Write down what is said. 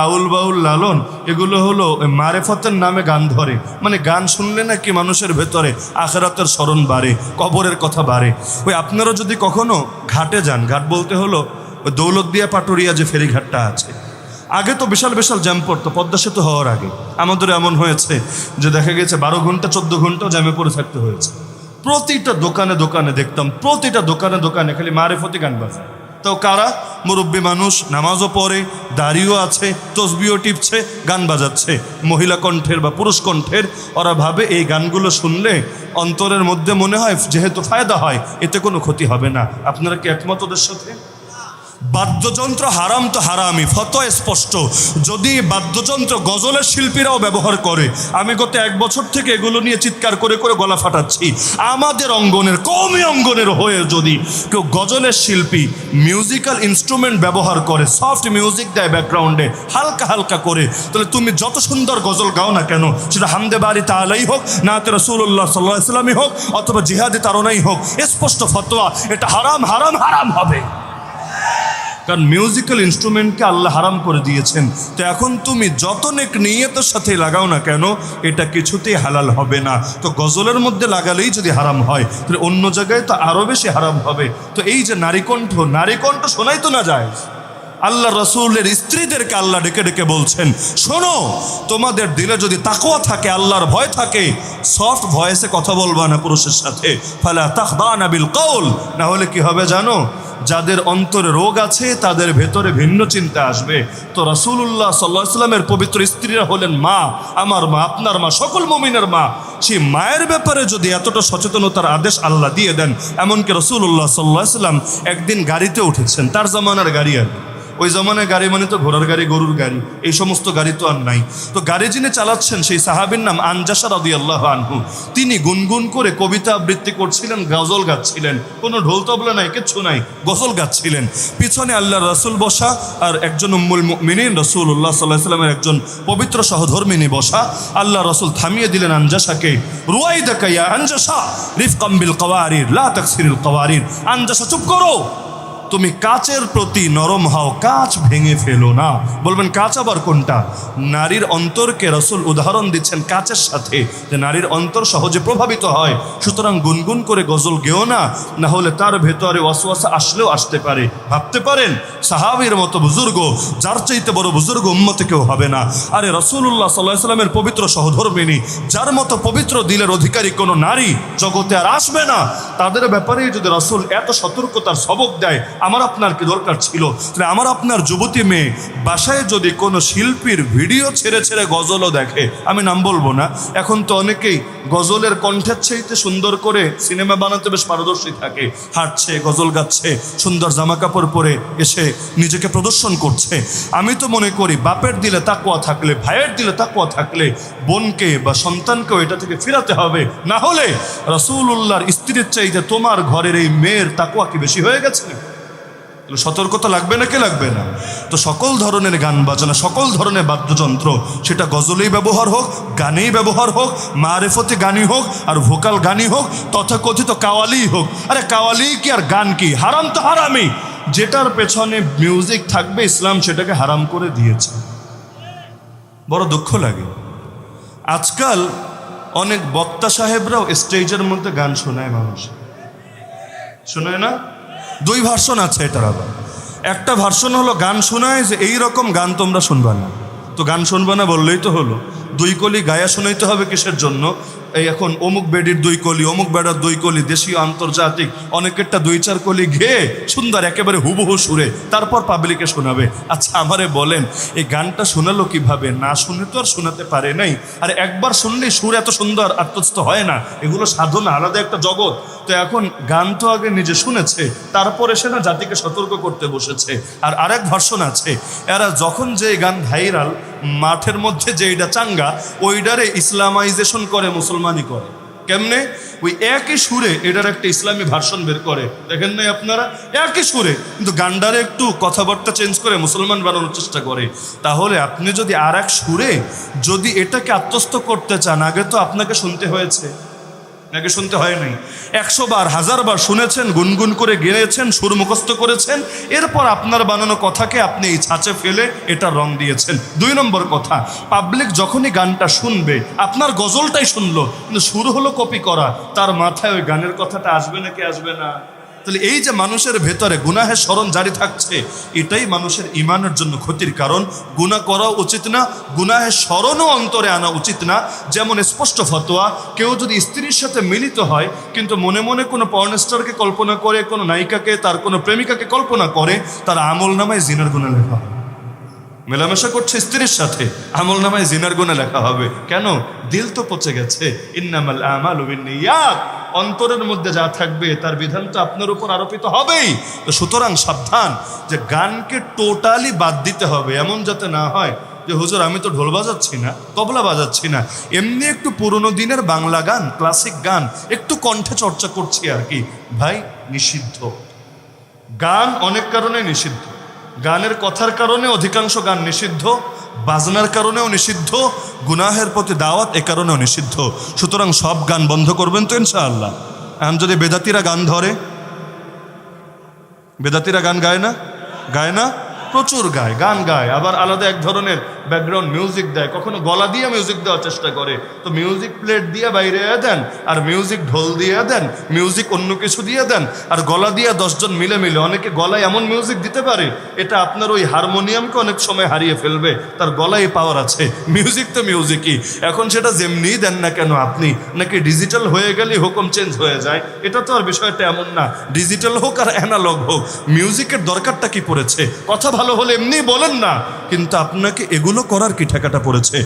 আউল বাউল লালন এগুলো হলো মারেফতের নামে গান ধরে, মানে গান শুনলে নাকি মানুষের ভেতরে আখিরাতের স্মরণ বাড়ে, কবরের কথা বাড়ে। ওই আপনারা যদি কখনো ঘাটে যান, ঘাট বলতে হলো ওই দৌলতদিয়া পাটুরিয়া যে ফেরিঘাটটা আছে, আগে তো বিশাল বিশাল জ্যাম পড়তো, পদ্মা সেতু হওয়ার আগে আমাদের এমন হয়েছে যে দেখা গেছে 12 ঘন্টা 14 ঘন্টাও জ্যামে পড়ে থাকতে হয়েছে। প্রতিটা দোকানে দোকানে দেখতাম, প্রতিটা দোকানে দোকানে খালি মারেফতি গান বাজায়। তো কারা? মুরব্বী মানুষ, নামাজও পড়ে, দাড়িও আছে, তসবিও টিপছে, গান বাজাচ্ছে, মহিলা কণ্ঠের বা পুরুষ কণ্ঠের। ওরা ভাবে এই গানগুলো শুনলে অন্তরের মধ্যে মনে হয় যেহেতু ফায়দা হয়, এতে কোনো ক্ষতি হবে না। আপনারা কি একমত ওদের সাথে? বাদ্যযন্ত্র হারাম তো হারামই, ফতোয়া স্পষ্ট। যদি বাদ্যযন্ত্র গজলের শিল্পীরাও ব্যবহার করে, আমি গত 1 বছর থেকে এগুলো নিয়ে চিৎকার করে করে গলা ফাটাচ্ছি। আমাদের অঙ্গনের, কওমি অঙ্গনের হয়ে যদি কেউ গজলের শিল্পী মিউজিক্যাল ইনস্ট্রুমেন্ট ব্যবহার করে, সফট মিউজিক দেয় ব্যাকগ্রাউন্ডে হালকা হালকা করে, তাহলে তুমি যত সুন্দর গজল গাও না কেন, সেটা হামদে বাড়ি তাআলাই হোক, নাতে রাসূলুল্লাহ সাল্লাল্লাহু আলাইহি ওয়াসাল্লামই হোক, অথবা জিহাদে তারানাই হোক, স্পষ্ট ফতোয়া, এটা হারাম হারাম হারাম হবে। কারণ মিউজিক্যাল ইনস্ট্রুমেন্টকে আল্লাহ হারাম করে দিয়েছেন। তো এখন তুমি যত নেক নিয়তের সাথে লাগাও না কেন, এটা কিছুতেই হালাল হবে না। তো গজলের মধ্যে লাগালেই যদি হারাম হয়, তাহলে অন্য জায়গায় তো আরও বেশি হারাম হবে। তো এই যে নারীকণ্ঠ শোনাই তো না যায়। আল্লাহ রসুলের স্ত্রীদেরকে আল্লাহ ডেকে ডেকে বলছেন, শোনো, তোমাদের দিলে যদি তাকওয়া থাকে, আল্লাহর ভয় থাকে, সফট ভয়েসে কথা বলবা না পুরুষের সাথে। ফালা তাখদানা বিল কওল, না হলে কি হবে জানো? যাদের অন্তরে রোগ আছে তাদের ভেতরে ভিন্ন চিন্তা আসবে। তো রাসূলুল্লাহ সাল্লাল্লাহু আলাইহি ওয়াসাল্লামের পবিত্র স্ত্রীরা হলেন মা, আমার মা, আপনার মা, সকল মুমিনের মা। সেই মায়ের ব্যাপারে যদি এতটা সচেতনতার আদেশ আল্লাহ দিয়ে দেন, এমনকি রাসূলুল্লাহ সাল্লাল্লাহু আলাইহি ওয়াসাল্লাম একদিন গাড়িতে উঠেছেন, তার জামানার গাড়ি আর ওই জমানায় গাড়ি মানে তো ঘোড়ার গাড়ি, গরুর গাড়ি, এই সমস্ত গাড়ি তো আর নাই। তো গাড়ি যিনি চালাচ্ছেন সেই সাহাবীর নাম আনজাশা রাদিয়াল্লাহু আনহু। তিনি গুনগুন করে কবিতা আবৃত্তি করছিলেন, গজল গাচ্ছিলেন, কোনো ঢোল তবলা নাই, কিচ্ছু নাই, গজল গাচ্ছিলেন। পিছনে আল্লাহর রাসূল বসা আর একজন উম্মুল মুমিনিন রাসূলুল্লাহ সাল্লাল্লাহু আলাইহি ওয়াসাল্লামের একজন পবিত্র সহধর্মিনী বসা। আল্লাহ রাসূল থামিয়ে দিলেন আনজাশাকে, রুয়াইদাকা ইয়া আনজাশা রিফকাম বিল কওয়ারির লা তাকসিরিল কওয়ারির। আনজাশা চুপ করো, তুমি কাচের প্রতি নরম হও, কাচ ভেঙে ফেলো না। বলবেন কাচ আবার কোনটা? নারীর অন্তরকে রাসূল উদাহরণ দিচ্ছেন কাচের সাথে, যে নারীর অন্তর সহজে প্রভাবিত হয়। সুতরাং গুনগুন করে গজল গেও না, না হলে তার ভেতরে ওয়াসওয়াসা আসলেও আসতে পারে। ভাবতে পারেন সাহাবীর মতো বুজুর্গ, যার চাইতে বড় বুজুর্গ উম্মতে কেউ হবে না। আরে রাসূলুল্লাহ সাল্লাল্লাহু আলাইহি ওয়াসাল্লামের পবিত্র সহধর্মিনী, যার মতো পবিত্র দিলের অধিকারী কোনো নারী জগতে আর আসবে না, তাদের ব্যাপারেই যদি রাসূল এত সতর্কতার সবক দেয়, আমার আপনার কি দরকার ছিল? তাহলে আমার আপনার যুবতী মেয়ে বাসায় যদি কোনো শিল্পীর ভিডিও ছেড়ে ছেড়ে গজলও দেখে, আমি নাম বলবো না, এখন তো অনেকেই গজলের কণ্ঠের চাইতে সুন্দর করে সিনেমা বানাতে বেশ পারদর্শী থাকে, হাঁটছে, গজল গাচ্ছে, সুন্দর জামা কাপড় পরে এসে নিজেকে প্রদর্শন করছে। আমি তো মনে করি বাপের দিলে তাকওয়া থাকলে, ভাইয়ের দিলে তাকওয়া থাকলে, বোনকে বা সন্তানকেও এটা থেকে ফিরাতে হবে। না হলে রাসূলুল্লাহর স্ত্রীর চাইতে তোমার ঘরের এই মেয়ের তাকওয়া কি বেশি হয়ে গেছে? সতর্কতা লাগবে না, কে লাগবে না? তো সকল ধরনের গান বাজনা, সকল ধরনের বাদ্যযন্ত্র, সেটা গজলেই ব্যবহার হোক, গানেই ব্যবহার হোক, মারেফতে গানই হোক, আর ভোকাল গানই হোক, তথাকথিত কাওয়ালি হোক। আরে কাওয়ালি কি আর গান কি? হারাম তো হারামই। যেটার পেছনে মিউজিক থাকবে, ইসলাম সেটাকে হারাম করে দিয়েছে। বড় দুঃখ লাগে, আজকাল অনেক বক্তা সাহেবরাও স্টেজের মধ্যে গান শোনায়, মানুষ শোনায় না? 2 ভার্সন আছে এটার। আবার একটা ভার্সন হলো গান শোনায় যে এই রকম গান তোমরা শুনবা না। তো গান শুনবা না বললেই তো হলো, 2 কলি গায়া শোনাইতে হবে কিসের জন্য? এই এখন অমুক বেডির 2 কলি, অমুক বেড়ার 2 কলি, দেশীয় আন্তর্জাতিক, অনেকেরটা 2-4 কলি গেয়ে সুন্দর একেবারে হুবহু সুরে তারপর পাবলিকে শোনাবে। আচ্ছা আমারে বলেন, এই গানটা শোনালো কিভাবে? না শুনে তো আর শোনাতে পারে নাই। আর একবার শুনলেই সুর এত সুন্দর আত্মস্থ হয় না, এগুলো সাধনা, আলাদা একটা জগৎ। তো এখন গান তো আগে নিজে শুনেছে, তারপরে সে না জাতিকে সতর্ক করতে বসেছে। আর আরেক ভার্সন আছে, এরা যখন যে গান ভাইরাল, মাঠের মধ্যে যে এটা চাঙ্গা, ওইটারে ইসলামাইজেশন করে, মুসলমানই করে। কেমনে? ওই একই সুরে এটার একটা ইসলামী ভার্সন বের করে, দেখেন নাই আপনারা? একই সুরে, কিন্তু গান্ডারে একটু কথাবার্তা চেঞ্জ করে মুসলমান বানানোর চেষ্টা করে। তাহলে আপনি যদি আর এক সুরে যদি এটাকে আত্মস্থ করতে চান, আগে তো আপনাকে শুনতে হয়েছে, নাকি শুনতে হয় নাই? 100 বার 1000 বার শুনেছেন, গুনগুন করে গেয়েছেন, সুর মুখস্থ করেছেন, এরপর আপনার বানানো কথাকে আপনি এই ছাঁচে ফেলে এটা রং দিয়েছেন। 2 নম্বর কথা, পাবলিক যখনই গানটা শুনবে, আপনার গজলটাই শুনলো কিন্তু সুর হলো কপি করা, তার মাথায় ওই গানের কথাটা আসবে নাকি আসবে না? তাহলে এই যে মানুষের ভেতরে গুনাহের স্মরণ জারি থাকছে, এটাই মানুষের ইমানের জন্য ক্ষতির কারণ। গুনাহ করা উচিত না, গুনাহের স্মরণও অন্তরে আনা উচিত না। যেমন স্পষ্ট ফতোয়া, কেউ যদি স্ত্রীর সাথে মিলিত হয় কিন্তু মনে মনে কোনো পর্নস্টারকে কল্পনা করে, কোনো নায়িকাকে, তার কোনো প্রেমিকাকে কল্পনা করে, তার আমল নামায় জিনার গুনাহ লেখা হবে। মেলামেশা করছে স্ত্রীর সাথে, আমল নামায় জিনার গুনাহ লেখা হবে। কেন? দিল তো পচে গেছে। ইন্নামাল আমালু বিন্নিয়াত, অন্তরের মধ্যে যা থাকবে তার বিধান তো আপনার উপর আরোপিত হবেই। তো সুতরাং সাবধান, যে গানকে টোটালি বাদ দিতে হবে। এমন যাতে না হয় যে হুজুর আমি তো ঢোল বাজাচ্ছি না, তবলা বাজাচ্ছি না, এমনি একটু পুরনো দিনের বাংলা গান, ক্লাসিক গান একটু কণ্ঠে চর্চা করছি আর কি। ভাই, নিষিদ্ধ। গান অনেক কারণে নিষিদ্ধ। গানের কথার কারণে অধিকাংশ গান নিষিদ্ধ, বাজনার কারণেও নিষিদ্ধ, গুনাহের প্রতি দাওয়াত এ কারণেও নিষিদ্ধ। সুতরাং সব গান বন্ধ করবেন তো ইনশাআল্লাহ? এখন যদি বেদাতিরা গান ধরে, বেদাতিরা গান গায় না? গায় না? প্রচুর গায়, গান গায়, আবার আলাদা এক ধরনের ব্যাকগ্রাউন্ড মিউজিক দেয়, কখনো গলা দিয়ে মিউজিক দেওয়ার চেষ্টা করে। তো মিউজিক প্লেট দিয়ে বাইরে দেন, আর মিউজিক ঢোল দিয়ে দেন, মিউজিক অন্য কিছু দিয়ে দেন, আর গলা দিয়ে 10 জন মিলে মিলে, অনেকে গলায় এমন মিউজিক দিতে পারে এটা আপনার ওই হারমোনিয়ামকে অনেক সময় হারিয়ে ফেলবে, তার গলায় পাওয়ার আছে। মিউজিক তো মিউজিকই, এখন সেটা যেমনিই দেন না কেন আপনি, নাকি ডিজিটাল হয়ে গেলেই হুকুম চেঞ্জ হয়ে যায়, এটা তো আর বিষয়টা এমন না। ডিজিটাল হোক আর অ্যানালগ হোক, মিউজিকের দরকারটা কি পড়েছে? কথা ভালো হলে এমনি বলেন না, কিন্তু আপনাকে এগুলো করার কি ঠেকাটা পড়েছে?